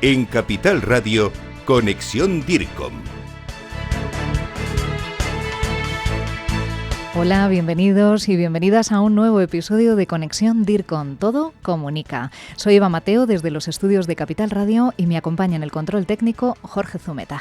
En Capital Radio, Conexión DIRCOM. Hola, bienvenidos y bienvenidas a un nuevo episodio de Conexión DIRCOM. Todo comunica. Soy Eva Mateo desde los estudios de Capital Radio y me acompaña en el control técnico Jorge Zumeta.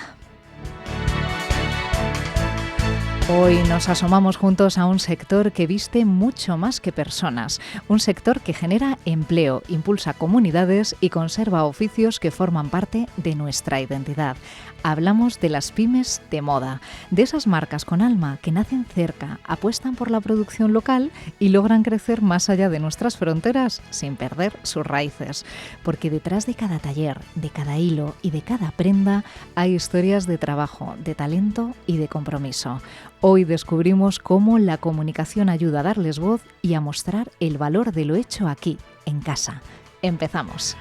Hoy nos asomamos juntos a un sector que viste mucho más que personas, un sector que genera empleo, impulsa comunidades y conserva oficios que forman parte de nuestra identidad. Hablamos de las pymes de moda, de esas marcas con alma que nacen cerca, apuestan por la producción local y logran crecer más allá de nuestras fronteras sin perder sus raíces. Porque detrás de cada taller, de cada hilo y de cada prenda hay historias de trabajo, de talento y de compromiso. Hoy descubrimos cómo la comunicación ayuda a darles voz y a mostrar el valor de lo hecho aquí, en casa. Empezamos.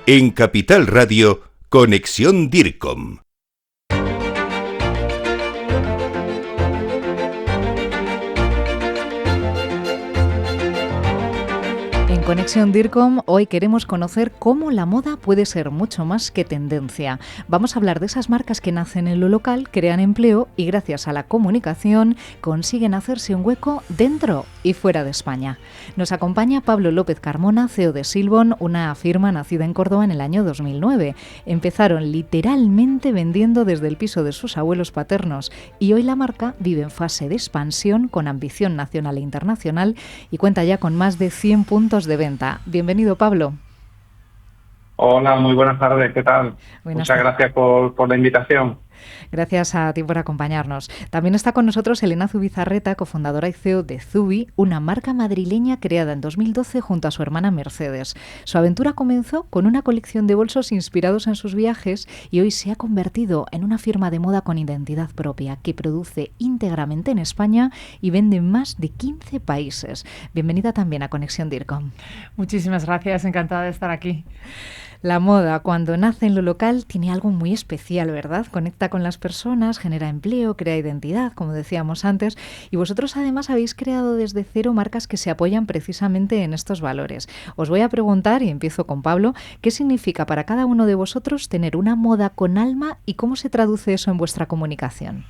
En Capital Radio, Conexión DIRCOM. En Conexión DIRCOM hoy queremos conocer cómo la moda puede ser mucho más que tendencia. Vamos a hablar de esas marcas que nacen en lo local, crean empleo y gracias a la comunicación consiguen hacerse un hueco dentro y fuera de España. Nos acompaña Pablo López Carmona, CEO de Silbon, una firma nacida en Córdoba en el año 2009. Empezaron literalmente vendiendo desde el piso de sus abuelos paternos y hoy la marca vive en fase de expansión con ambición nacional e internacional y cuenta ya con más de 100 puntos de venta. Bienvenido, Pablo. Hola, muy buenas tardes, ¿qué tal? Muchas gracias por la invitación. Gracias a ti por acompañarnos. También está con nosotros Elena Zubizarreta, cofundadora y CEO de Zubi, una marca madrileña creada en 2012 junto a su hermana Mercedes. Su aventura comenzó con una colección de bolsos inspirados en sus viajes y hoy se ha convertido en una firma de moda con identidad propia que produce íntegramente en España y vende en más de 15 países. Bienvenida también a Conexión DIRCOM. Muchísimas gracias, encantada de estar aquí. La moda, cuando nace en lo local, tiene algo muy especial, ¿verdad? Conecta con las personas, genera empleo, crea identidad, como decíamos antes. Y vosotros además habéis creado desde cero marcas que se apoyan precisamente en estos valores. Os voy a preguntar, y empiezo con Pablo, ¿qué significa para cada uno de vosotros tener una moda con alma y cómo se traduce eso en vuestra comunicación?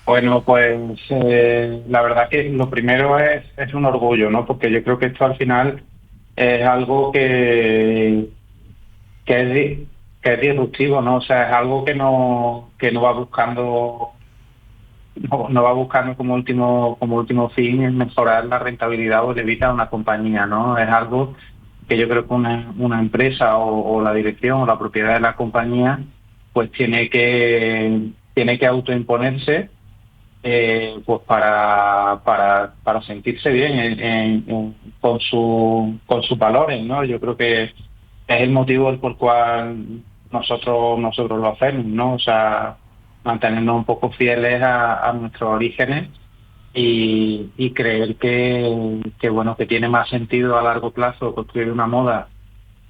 Bueno, pues la verdad que lo primero es un orgullo, ¿no? Porque yo creo que esto al final es algo que es disruptivo, ¿no? O sea, es algo que no va buscando no va buscando como último fin el mejorar la rentabilidad o el EBITDA de una compañía, ¿no? Es algo que yo creo que una empresa o la dirección o la propiedad de la compañía pues tiene que autoimponerse pues para sentirse bien con sus valores, ¿no? Yo creo que es el motivo por el cual nosotros lo hacemos, ¿no? O sea, mantenernos un poco fieles a nuestros orígenes y creer que bueno, que tiene más sentido a largo plazo construir una moda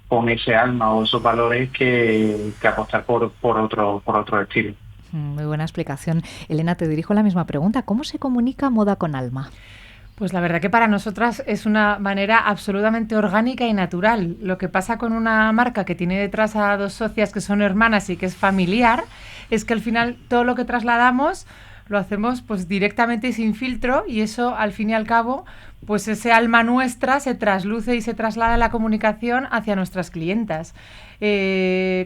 con ese alma o esos valores que apostar por otro estilo. Muy buena explicación. Elena, te dirijo la misma pregunta. ¿Cómo se comunica moda con alma? Pues la verdad que para nosotras es una manera absolutamente orgánica y natural. Lo que pasa con una marca que tiene detrás a dos socias que son hermanas y que es familiar, es que al final todo lo que trasladamos lo hacemos pues directamente y sin filtro y eso al fin y al cabo pues ese alma nuestra se trasluce y se traslada a la comunicación hacia nuestras clientas.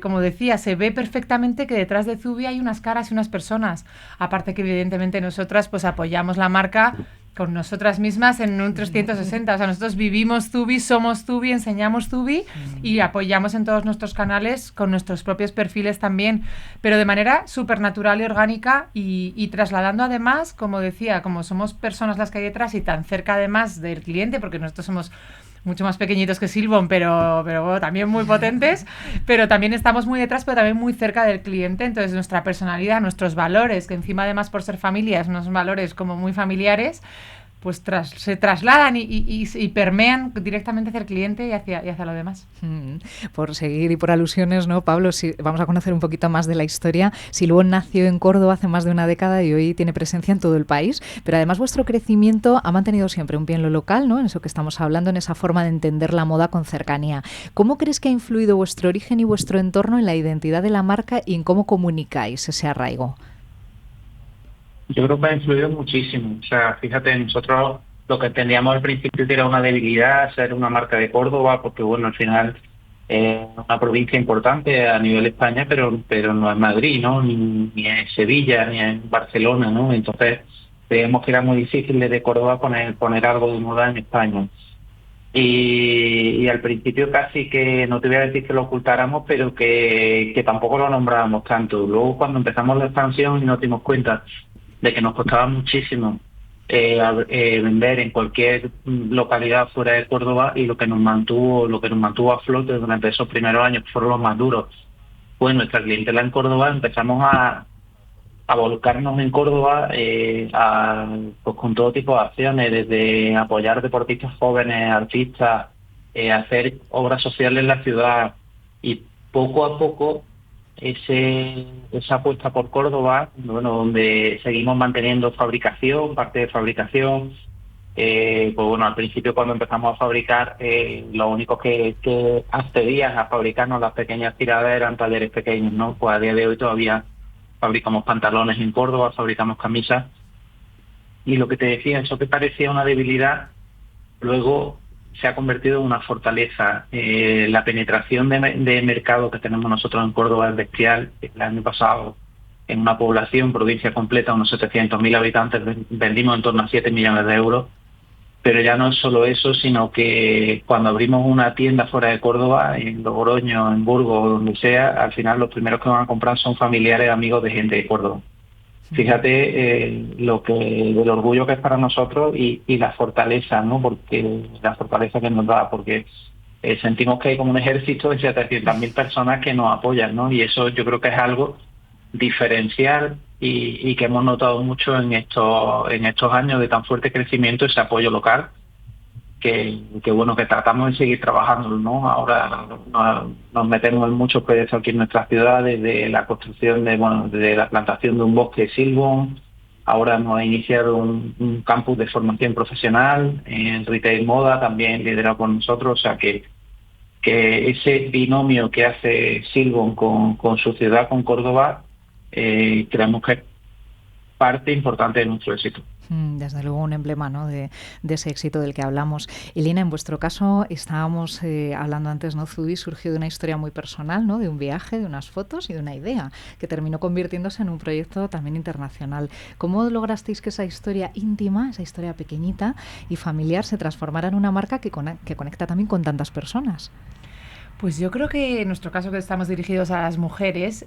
Como decía, se ve perfectamente que detrás de Zubi hay unas caras y unas personas. Aparte que evidentemente nosotras pues apoyamos la marca con nosotras mismas en un 360. O sea, nosotros vivimos Zubi, somos Zubi, enseñamos Zubi y apoyamos en todos nuestros canales con nuestros propios perfiles también, pero de manera súper natural y orgánica y trasladando además, como decía, como somos personas las que hay detrás y tan cerca además del cliente, porque nosotros somos mucho más pequeñitos que Silbon, pero bueno, también muy potentes, pero también estamos muy detrás, pero también muy cerca del cliente. Entonces nuestra personalidad, nuestros valores, que encima además por ser familias, unos valores como muy familiares, pues se trasladan y permean directamente hacia el cliente y hacia lo demás. Por seguir y por alusiones, ¿no, Pablo? Sí, vamos a conocer un poquito más de la historia. Silbon nació en Córdoba hace más de una década y hoy tiene presencia en todo el país, pero además vuestro crecimiento ha mantenido siempre un pie en lo local, ¿no? En eso que estamos hablando, en esa forma de entender la moda con cercanía. ¿Cómo crees que ha influido vuestro origen y vuestro entorno en la identidad de la marca y en cómo comunicáis ese arraigo? Yo creo que ha influido muchísimo. O sea, fíjate, nosotros lo que entendíamos al principio era una debilidad, ser una marca de Córdoba, porque bueno, al final es una provincia importante a nivel España, pero no es Madrid, ¿no? Ni es Sevilla, ni es Barcelona, ¿no? Entonces, creíamos que era muy difícil desde Córdoba poner algo de moda en España. Y al principio casi que, no te voy a decir que lo ocultáramos, pero que tampoco lo nombrábamos tanto. Luego cuando empezamos la expansión y nos dimos cuenta de que nos costaba muchísimo vender en cualquier localidad fuera de Córdoba, y lo que nos mantuvo a flote durante esos primeros años, que fueron los más duros, pues nuestra clientela en Córdoba. Empezamos a volcarnos en Córdoba pues con todo tipo de acciones, desde apoyar deportistas jóvenes, artistas, hacer obras sociales en la ciudad, y poco a poco esa apuesta por Córdoba, bueno, donde seguimos manteniendo parte de fabricación. Pues bueno, al principio cuando empezamos a fabricar, lo único que accedían a fabricarnos las pequeñas tiradas eran talleres pequeños, ¿no? Pues a día de hoy todavía fabricamos pantalones en Córdoba, fabricamos camisas, y lo que te decía, eso que parecía una debilidad, luego se ha convertido en una fortaleza. La penetración de mercado que tenemos nosotros en Córdoba es bestial. El año pasado, en una provincia completa, unos 700.000 habitantes, vendimos en torno a 7 millones de euros. Pero ya no es solo eso, sino que cuando abrimos una tienda fuera de Córdoba, en Logroño, en Burgos o donde sea, al final los primeros que van a comprar son familiares, amigos de gente de Córdoba. Fíjate el orgullo que es para nosotros y la fortaleza, ¿no? Porque la fortaleza que nos da, porque sentimos que hay como un ejército de 700.000 personas que nos apoyan, ¿no? Y eso yo creo que es algo diferencial y que hemos notado mucho en estos años de tan fuerte crecimiento, ese apoyo local, que bueno, que tratamos de seguir trabajando, ¿no? Ahora nos metemos en muchos proyectos aquí en nuestra ciudad, desde la construcción de la plantación de un bosque de Silbon. Ahora hemos iniciado un campus de formación profesional en retail moda, también liderado por nosotros. O sea que ese binomio que hace Silbon con su ciudad, con Córdoba, creemos que es parte importante de nuestro éxito. Desde luego un emblema, ¿no?, de ese éxito del que hablamos. Elena, en vuestro caso estábamos hablando antes, ¿no? Zubi surgió de una historia muy personal, ¿no?, de un viaje, de unas fotos y de una idea que terminó convirtiéndose en un proyecto también internacional. ¿Cómo lograsteis que esa historia íntima, esa historia pequeñita y familiar, se transformara en una marca que conecta también con tantas personas? Pues yo creo que en nuestro caso, que estamos dirigidos a las mujeres,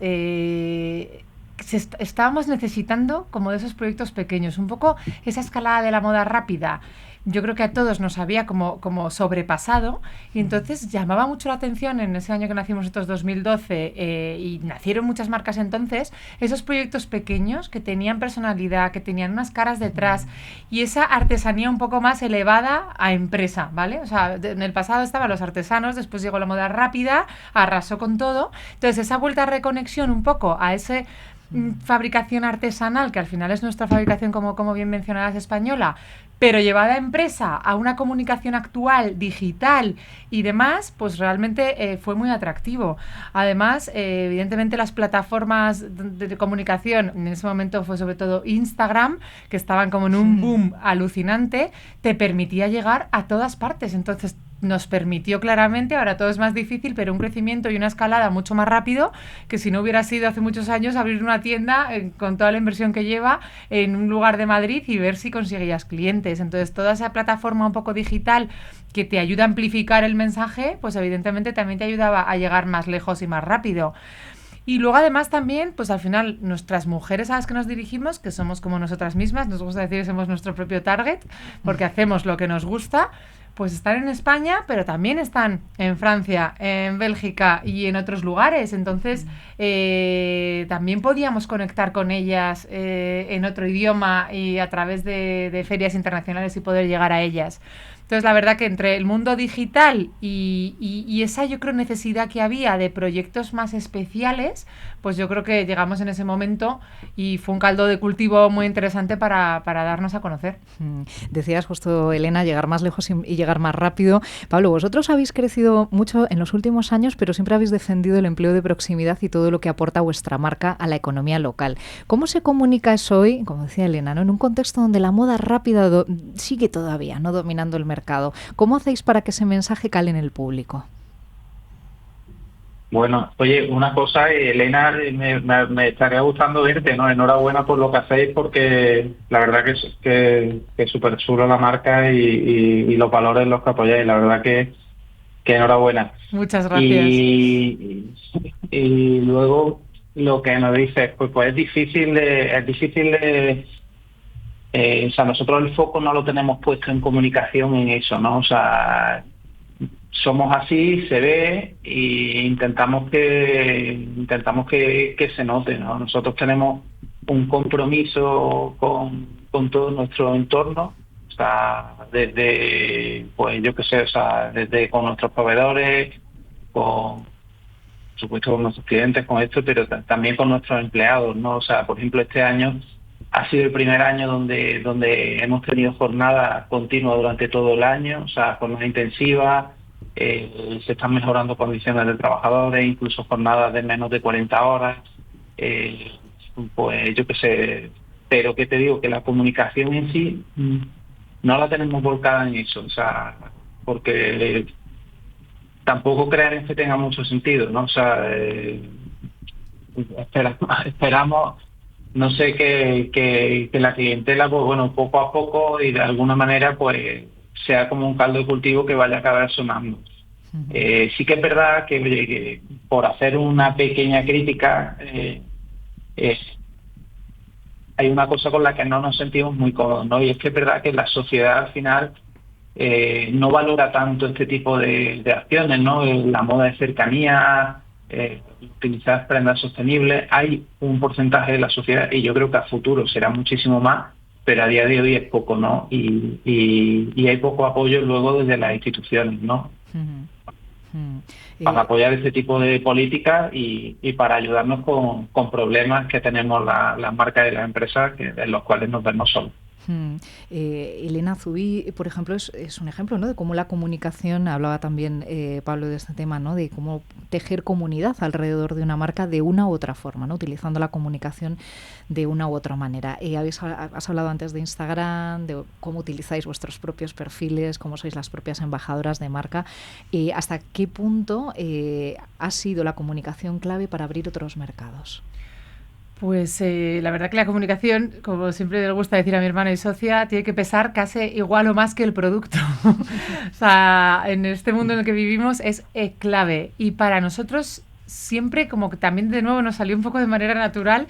estábamos necesitando como de esos proyectos pequeños, un poco esa escalada de la moda rápida. Yo creo que a todos nos había como sobrepasado, y entonces llamaba mucho la atención en ese año que nacimos nosotros, 2012, y nacieron muchas marcas entonces, esos proyectos pequeños que tenían personalidad, que tenían unas caras detrás y esa artesanía un poco más elevada a empresa, ¿vale? O sea, en el pasado estaban los artesanos, después llegó la moda rápida, arrasó con todo. Entonces esa vuelta a reconexión un poco a ese fabricación artesanal, que al final es nuestra fabricación, como bien mencionadas, española, pero llevada a empresa, a una comunicación actual, digital y demás, pues realmente fue muy atractivo. Además, evidentemente las plataformas de comunicación, en ese momento fue sobre todo Instagram, que estaban como en un boom alucinante, te permitía llegar a todas partes. Entonces nos permitió claramente, ahora todo es más difícil, pero un crecimiento y una escalada mucho más rápido que si no hubiera sido hace muchos años abrir una tienda con toda la inversión que lleva en un lugar de Madrid y ver si conseguías clientes. Entonces toda esa plataforma un poco digital que te ayuda a amplificar el mensaje, pues evidentemente también te ayudaba a llegar más lejos y más rápido. Y luego además también, pues al final nuestras mujeres a las que nos dirigimos, que somos como nosotras mismas, nos gusta decir que somos nuestro propio target, porque hacemos lo que nos gusta, pues están en España, pero también están en Francia, en Bélgica y en otros lugares. Entonces, también podíamos conectar con ellas en otro idioma y a través de ferias internacionales y poder llegar a ellas. Entonces, la verdad que entre el mundo digital y esa, yo creo, necesidad que había de proyectos más especiales, pues yo creo que llegamos en ese momento y fue un caldo de cultivo muy interesante para darnos a conocer. Decías justo, Elena, llegar más lejos y llegar más rápido. Pablo, vosotros habéis crecido mucho en los últimos años, pero siempre habéis defendido el empleo de proximidad y todo lo que aporta vuestra marca a la economía local. ¿Cómo se comunica eso hoy, como decía Elena, ¿no? En un contexto donde la moda rápida sigue todavía no dominando el mercado? ¿Cómo hacéis para que ese mensaje cale en el público? Bueno, oye, una cosa, Elena, me estaría gustando verte, ¿no? Enhorabuena por lo que hacéis, porque la verdad que es súper chulo la marca y los valores en los que apoyáis, la verdad que enhorabuena. Muchas gracias. Y luego lo que nos dices, pues es difícil de o sea, nosotros el foco no lo tenemos puesto en comunicación en eso, ¿no? O sea, somos así, se ve, e intentamos que se note, ¿no? Nosotros tenemos un compromiso con todo nuestro entorno, o sea, desde, pues yo qué sé, o sea, desde con nuestros proveedores, por supuesto con nuestros clientes, con esto, pero también con nuestros empleados, ¿no? O sea, por ejemplo, este año ha sido el primer año donde hemos tenido jornadas continuas durante todo el año, o sea, jornadas intensivas, se están mejorando condiciones de trabajadores, incluso jornadas de menos de 40 horas, pues yo qué sé, pero que te digo que la comunicación en sí no la tenemos volcada en eso, o sea, porque tampoco creemos que tenga mucho sentido, ¿no? O sea, esperamos, no sé, que la clientela, pues bueno, poco a poco y de alguna manera, pues sea como un caldo de cultivo que vaya a acabar sonando. Sí que es verdad que por hacer una pequeña crítica, hay una cosa con la que no nos sentimos muy cómodos, ¿no? Y es que es verdad que la sociedad al final no valora tanto este tipo de acciones, ¿no? La moda de cercanía, utilizar prendas sostenibles. Hay un porcentaje de la sociedad, y yo creo que a futuro será muchísimo más, pero a día de hoy es poco, ¿no? Y hay poco apoyo luego desde las instituciones, ¿no? Para apoyar este tipo de políticas y para ayudarnos con problemas que tenemos las marcas y las empresas en los cuales nos vemos solos. Elena Zubí, por ejemplo, es un ejemplo, ¿no?, de cómo la comunicación, hablaba también Pablo de este tema, ¿no?, de cómo tejer comunidad alrededor de una marca de una u otra forma, ¿no?, utilizando la comunicación de una u otra manera. Has hablado antes de Instagram, de cómo utilizáis vuestros propios perfiles, cómo sois las propias embajadoras de marca. ¿Hasta qué punto ha sido la comunicación clave para abrir otros mercados? Pues la verdad que la comunicación, como siempre le gusta decir a mi hermana y socia, tiene que pesar casi igual o más que el producto. O sea, en este mundo en el que vivimos es clave. Y para nosotros siempre, como que también de nuevo nos salió un poco de manera natural,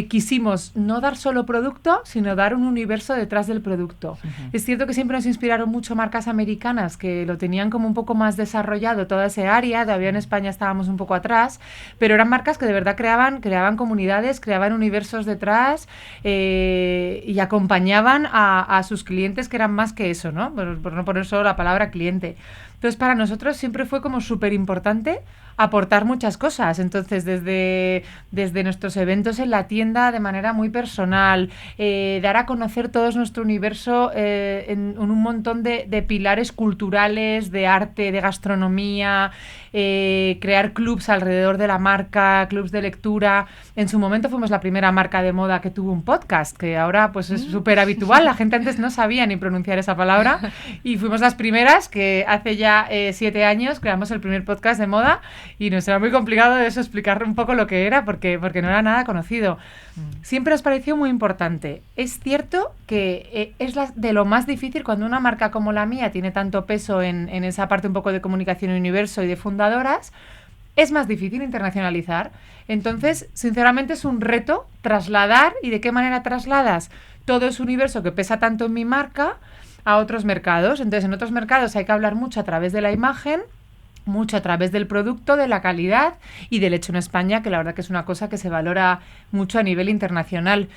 quisimos no dar solo producto, sino dar un universo detrás del producto. Es cierto que siempre nos inspiraron mucho marcas americanas que lo tenían como un poco más desarrollado toda esa área, todavía en España estábamos un poco atrás, pero eran marcas que de verdad creaban comunidades, creaban universos detrás y acompañaban a sus clientes, que eran más que eso, ¿no? Por no poner solo la palabra cliente. Entonces, para nosotros siempre fue como súper importante aportar muchas cosas. Entonces, desde nuestros eventos en la tienda de manera muy personal, dar a conocer todo nuestro universo en un montón de pilares culturales, de arte, de gastronomía, crear clubs alrededor de la marca, clubs de lectura. En su momento fuimos la primera marca de moda que tuvo un podcast, que ahora pues es súper habitual. La gente antes no sabía ni pronunciar esa palabra y fuimos las primeras que hace ya 7 años creamos el primer podcast de moda y nos era muy complicado de eso explicar un poco lo que era porque no era nada conocido. Siempre nos pareció muy importante. Es cierto que es de lo más difícil cuando una marca como la mía tiene tanto peso en esa parte un poco de comunicación universo y de fundadoras, es más difícil internacionalizar. Entonces, sinceramente, es un reto trasladar. ¿Y de qué manera trasladas todo ese universo que pesa tanto en mi marca a otros mercados. Entonces, en otros mercados hay que hablar mucho a través de la imagen, mucho a través del producto, de la calidad y del hecho en España, que la verdad que es una cosa que se valora mucho a nivel internacional.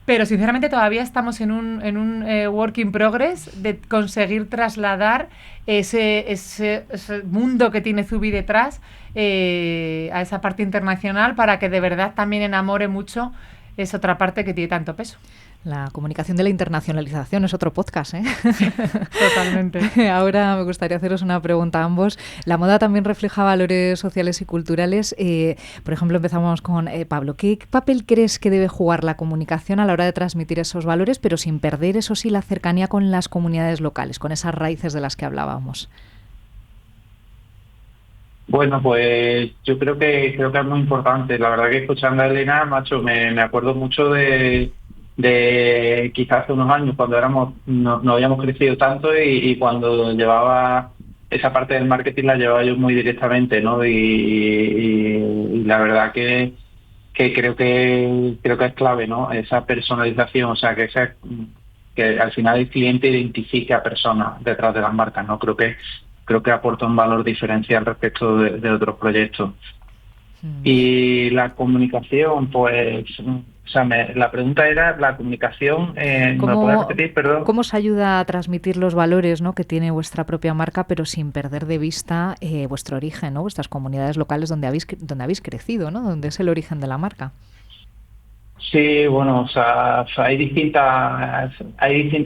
Pero sinceramente todavía estamos en un work in progress de conseguir trasladar ese mundo que tiene Zubi detrás a esa parte internacional para que de verdad también enamore mucho esa otra parte que tiene tanto peso. La comunicación de la internacionalización es otro podcast, ¿eh? Totalmente. Ahora me gustaría haceros una pregunta a ambos. La moda también refleja valores sociales y culturales. Por ejemplo, empezamos con Pablo. ¿Qué papel crees que debe jugar la comunicación a la hora de transmitir esos valores, pero sin perder, eso sí, la cercanía con las comunidades locales, con esas raíces de las que hablábamos? Bueno, pues yo creo que es muy importante. La verdad que escuchando a Elena, macho, me acuerdo mucho de quizás hace unos años cuando no habíamos crecido tanto y cuando llevaba esa parte del marketing la llevaba yo muy directamente, ¿no? Y la verdad que creo que es clave, ¿no? Esa personalización, o sea, que al final el cliente identifique a personas detrás de las marcas, ¿no? Creo que aporta un valor diferencial respecto de otros proyectos. Y la comunicación, pues, o sea, la pregunta era la comunicación, ¿me lo puedes repetir? Perdón. ¿Cómo os ayuda a transmitir los valores, ¿no?, que tiene vuestra propia marca, pero sin perder de vista vuestro origen, ¿no?, vuestras comunidades locales donde habéis crecido, ¿no?, donde es el origen de la marca? Sí, bueno, o sea, hay distintas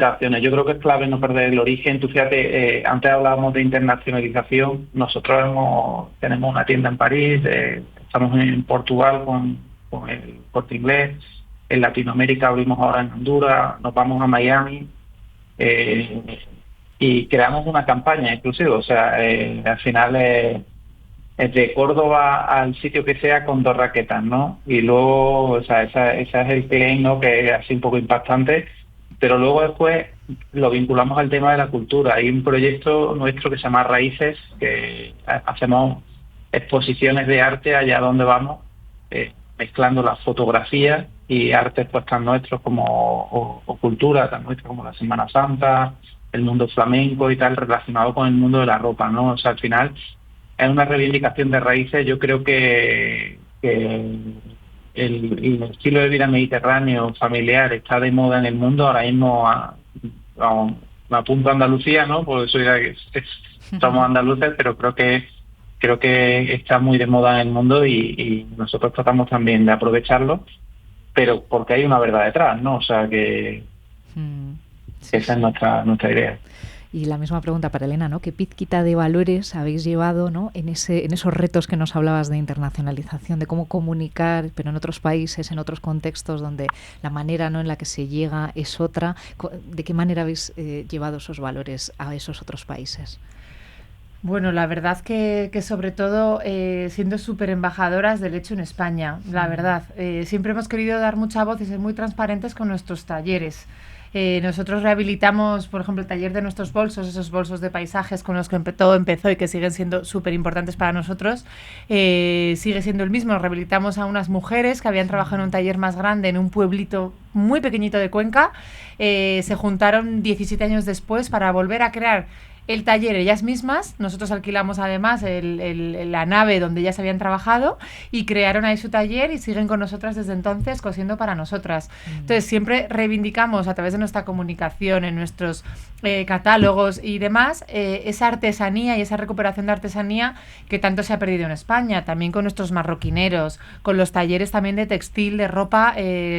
acciones. Yo creo que es clave no perder el origen. Tú fíjate, antes hablábamos de internacionalización. Nosotros tenemos una tienda en París, estamos en Portugal con el Corte Inglés, en Latinoamérica abrimos ahora en Honduras, nos vamos a Miami y creamos una campaña inclusive. O sea, al final de Córdoba al sitio que sea con 2 raquetas, ¿no? Y luego, o sea, esa es el claim, ¿no?, que es así un poco impactante, pero luego después lo vinculamos al tema de la cultura. Hay un proyecto nuestro que se llama Raíces, que hacemos exposiciones de arte allá donde vamos, mezclando la fotografía y artes pues tan nuestros como o cultura tan nuestra como la Semana Santa, el mundo flamenco y tal, relacionado con el mundo de la ropa, ¿no? O sea, al final es una reivindicación de raíces. Yo creo que el estilo de vida mediterráneo familiar está de moda en el mundo. Ahora mismo me apunto a Andalucía, ¿no? Porque somos andaluces, pero creo que está muy de moda en el mundo y nosotros tratamos también de aprovecharlo, pero porque hay una verdad detrás, ¿no? O sea que esa es nuestra idea. Y la misma pregunta para Elena, ¿no? ¿Qué pizquita de valores habéis llevado, ¿no?, en esos retos que nos hablabas de internacionalización, de cómo comunicar, pero en otros países, en otros contextos donde la manera, ¿no?, en la que se llega es otra? ¿De qué manera habéis llevado esos valores a esos otros países? Bueno, la verdad que sobre todo siendo súper embajadoras del hecho en España, la verdad. Siempre hemos querido dar mucha voz y ser muy transparentes con nuestros talleres. Nosotros rehabilitamos, por ejemplo, el taller de nuestros bolsos, esos bolsos de paisajes con los que todo empezó y que siguen siendo súper importantes para nosotros. Sigue siendo el mismo. Rehabilitamos a unas mujeres que habían trabajado en un taller más grande en un pueblito muy pequeñito de Cuenca. Se juntaron 17 años después para volver a crear el taller ellas mismas. Nosotros alquilamos además la nave donde ellas habían trabajado y crearon ahí su taller y siguen con nosotras desde entonces cosiendo para nosotras. Entonces siempre reivindicamos a través de nuestra comunicación, en nuestros catálogos y demás, esa artesanía y esa recuperación de artesanía que tanto se ha perdido en España, también con nuestros marroquineros, con los talleres también de textil, de ropa,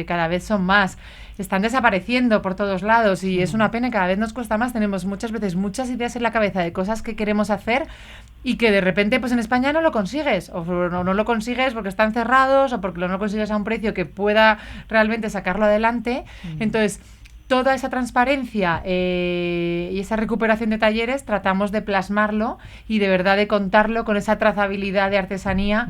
cada vez son más. Están desapareciendo por todos lados y es una pena, cada vez nos cuesta más. Tenemos muchas veces muchas ideas en la cabeza de cosas que queremos hacer y que de repente pues en España no lo consigues, o no lo consigues porque están cerrados o porque no lo consigues a un precio que pueda realmente sacarlo adelante. Entonces, toda esa transparencia y esa recuperación de talleres tratamos de plasmarlo y de verdad de contarlo con esa trazabilidad de artesanía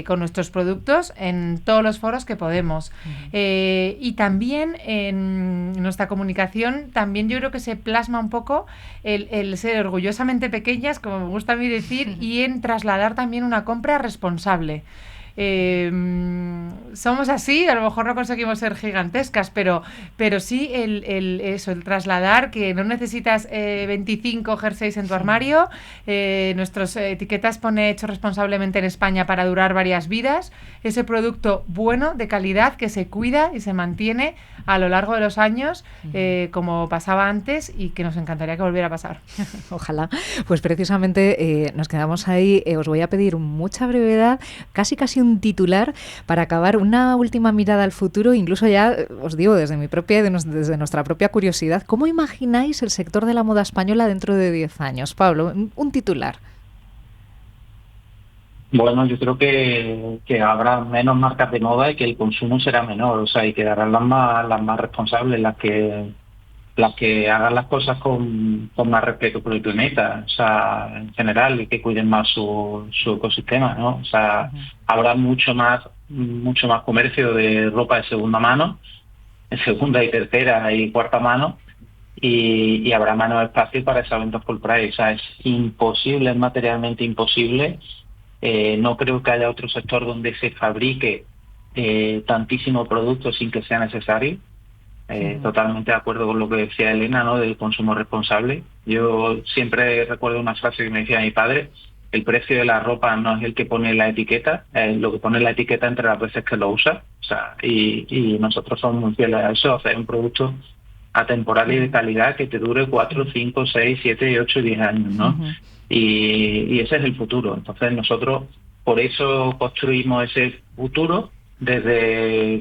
con nuestros productos en todos los foros que podemos. Y también en nuestra comunicación también yo creo que se plasma un poco el ser orgullosamente pequeñas, como me gusta a mí decir, y en trasladar también una compra responsable. somos así, a lo mejor no conseguimos ser gigantescas, pero sí el trasladar que no necesitas 25 jerseys en tu armario. Nuestras etiquetas pone hecho responsablemente en España para durar varias vidas. Ese producto bueno, de calidad, que se cuida y se mantiene a lo largo de los años, como pasaba antes y que nos encantaría que volviera a pasar. Ojalá. Pues precisamente nos quedamos ahí. Os voy a pedir mucha brevedad, casi un titular para acabar, una última mirada al futuro, incluso ya os digo desde desde nuestra propia curiosidad, ¿cómo imagináis el sector de la moda española dentro de 10 años? Pablo, un titular. Bueno, yo creo que habrá menos marcas de moda y que el consumo será menor, o sea, y quedarán las más responsables, las que hagan las cosas con más respeto por el planeta, o sea, en general, y que cuiden más su ecosistema, ¿no? O sea, habrá mucho más comercio de ropa de segunda mano, en segunda y tercera y cuarta mano, y habrá menos espacio para esos eventos full price. O sea, es imposible, es materialmente imposible. No creo que haya otro sector donde se fabrique tantísimo producto sin que sea necesario. Totalmente de acuerdo con lo que decía Elena, ¿no? Del consumo responsable. Yo siempre recuerdo una frase que me decía mi padre: el precio de la ropa no es el que pone la etiqueta, es lo que pone la etiqueta entre las veces que lo usa. O sea, y nosotros somos muy fieles a eso, hacer un producto atemporal y de calidad que te dure 4, 5, 6, 7, 8, 10 años, ¿no? Y ese es el futuro. Entonces nosotros por eso construimos ese futuro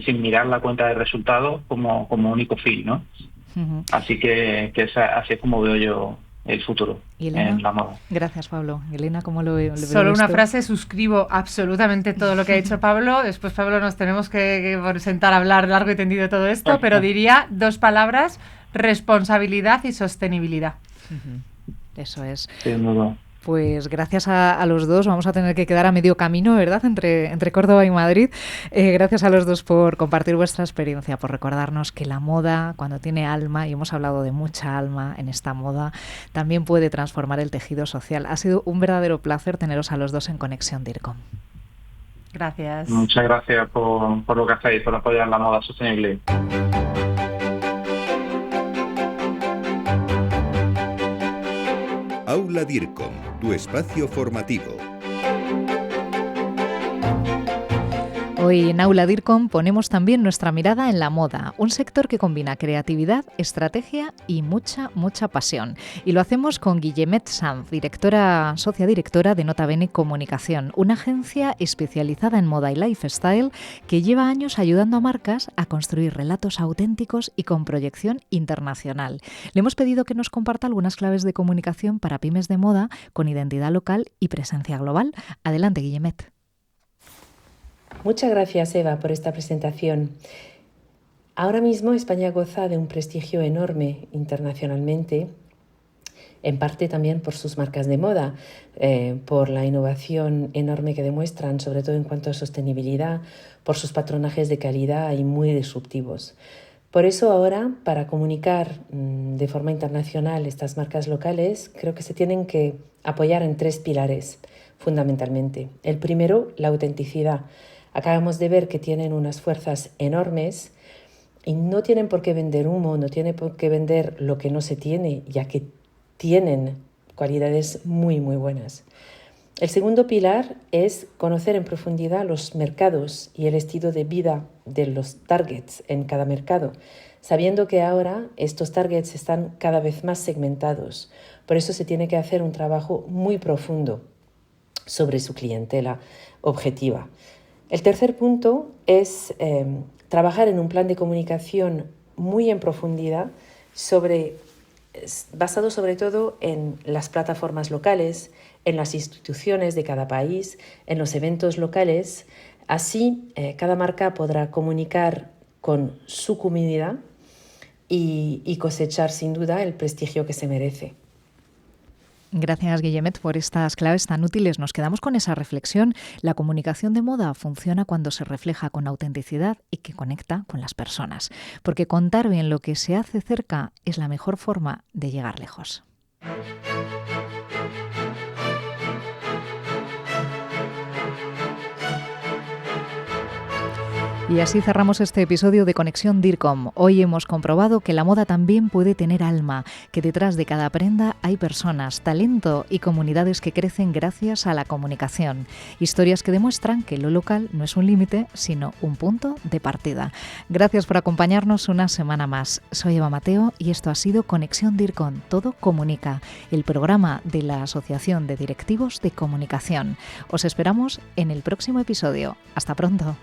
sin mirar la cuenta de resultados como único fin, ¿no? Así que así es como veo yo el futuro en la moda. Gracias, Pablo. Elena, ¿cómo lo ve? Solo una frase: suscribo absolutamente todo lo que ha dicho Pablo. Después, Pablo, nos tenemos que sentar a hablar largo y tendido de todo esto, pero diría 2 palabras: responsabilidad y sostenibilidad. Eso es. Sí, muy bueno. Pues gracias a los dos. Vamos a tener que quedar a medio camino, ¿verdad?, entre Córdoba y Madrid. Gracias a los dos por compartir vuestra experiencia, por recordarnos que la moda, cuando tiene alma, y hemos hablado de mucha alma en esta moda, también puede transformar el tejido social. Ha sido un verdadero placer teneros a los dos en Conexión DIRCOM. Gracias. Muchas gracias por lo que hacéis, por apoyar la moda sostenible. Aula DIRCOM, tu espacio formativo. Hoy en Aula DIRCOM ponemos también nuestra mirada en la moda, un sector que combina creatividad, estrategia y mucha pasión. Y lo hacemos con Guillemet Sanz, socia directora de Nota Bene Comunicación, una agencia especializada en moda y lifestyle que lleva años ayudando a marcas a construir relatos auténticos y con proyección internacional. Le hemos pedido que nos comparta algunas claves de comunicación para pymes de moda con identidad local y presencia global. Adelante, Guillemet. Muchas gracias, Eva, por esta presentación. Ahora mismo España goza de un prestigio enorme internacionalmente, en parte también por sus marcas de moda, por la innovación enorme que demuestran, sobre todo en cuanto a sostenibilidad, por sus patronajes de calidad y muy disruptivos. Por eso ahora, para comunicar de forma internacional estas marcas locales, creo que se tienen que apoyar en 3 pilares, fundamentalmente. El primero, la autenticidad. Acabamos de ver que tienen unas fuerzas enormes y no tienen por qué vender humo, no tienen por qué vender lo que no se tiene, ya que tienen cualidades muy buenas. El segundo pilar es conocer en profundidad los mercados y el estilo de vida de los targets en cada mercado, sabiendo que ahora estos targets están cada vez más segmentados. Por eso se tiene que hacer un trabajo muy profundo sobre su clientela objetiva. El tercer punto es trabajar en un plan de comunicación muy en profundidad, basado sobre todo en las plataformas locales, en las instituciones de cada país, en los eventos locales. Así, cada marca podrá comunicar con su comunidad y cosechar sin duda el prestigio que se merece. Gracias, Guillemet, por estas claves tan útiles. Nos quedamos con esa reflexión. La comunicación de moda funciona cuando se refleja con autenticidad y que conecta con las personas, porque contar bien lo que se hace cerca es la mejor forma de llegar lejos. Y así cerramos este episodio de Conexión DIRCOM. Hoy hemos comprobado que la moda también puede tener alma, que detrás de cada prenda hay personas, talento y comunidades que crecen gracias a la comunicación. Historias que demuestran que lo local no es un límite, sino un punto de partida. Gracias por acompañarnos una semana más. Soy Eva Mateo y esto ha sido Conexión DIRCOM. Todo comunica, el programa de la Asociación de Directivos de Comunicación. Os esperamos en el próximo episodio. Hasta pronto.